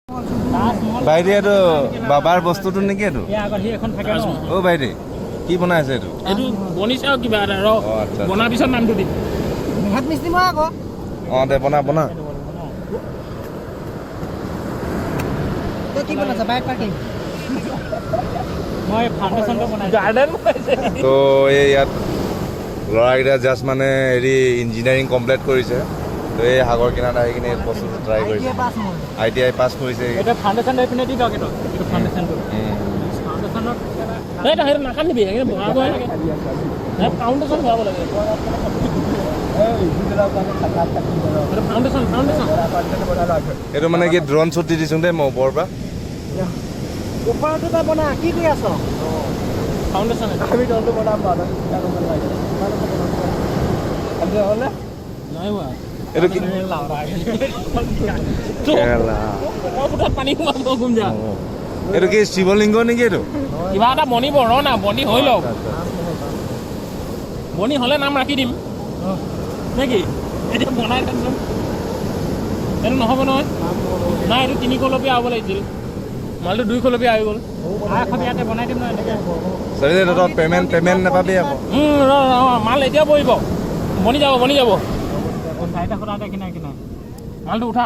বাইদেউ এইটো বাবাৰ বস্তুটো নেকি এইটো? অ' বাইদেউ কি বনাই আছে এইটো? এইটো বনিছে আৰু কিবা এটা ৰ আচ্ছা বনাৰ পিছত নামটো দিম। হাত মিস্ত্ৰী মই আকৌ অঁ দে বনা বনা। তই কি বনাইছ? বাইক পাৰ্কিং মই ফাউণ্ডেশ্যনটো বনাইছোঁ। গাৰ্ডেন বনাইছে। তো এই ইয়াত ল'ৰাকেইটা জাষ্ট মানে হেৰি ইঞ্জিনিয়াৰিং কমপ্লিট কৰিছে। তো এই সাগৰ কিনাৰত আহি কিনে এই বস্তুটো ট্ৰাই কৰিছে। ITI পাছ কৰিছে। এটা ফাউণ্ডেশ্যন এইপিনে দি দিয়ক এইটো ফাউণ্ডেশ্যনটো। ফাউণ্ডেশ্যনত সেইটো নাকান্দিবি ভৰাব লাগে। ফাউণ্ডেশ্যন ভৰাব লাগে। ফাউণ্ডেশ্যন এইটো মানে কি ড্ৰোন শ্বুট দি দিছোঁ দেই মই ওপৰৰ পৰা। ওপৰতো তই বনা কি কৰি আছ? ফাউণ্ডেশ্যন আমি তলটো বনাম বাৰু হ'লে নাই হোৱা। এইটো কি পানী সোমাব গুম যা। এইটো কি শিৱলিংগ নেকি এইটো? কিবা এটা বনিব ৰ না বনি হৈ লওক। বনি হ'লে নাম ৰাখি দিম নেকি? এতিয়া বনাই থাকচোন। এইটো নহ'ব নহয়। নাই এইটো 3 কলপীয়া হ'ব লাগিছিল। মালটো 2 কলপীয়া হৈ গ'ল। ইয়াতে বনাই দিম নহয় এনেকৈ। পেমেণ্ট নাপাবি আকৌ। মাল এতিয়া পৰিব। বনি যাব চাৰিটা খুটা কিনাই মালটো উঠা।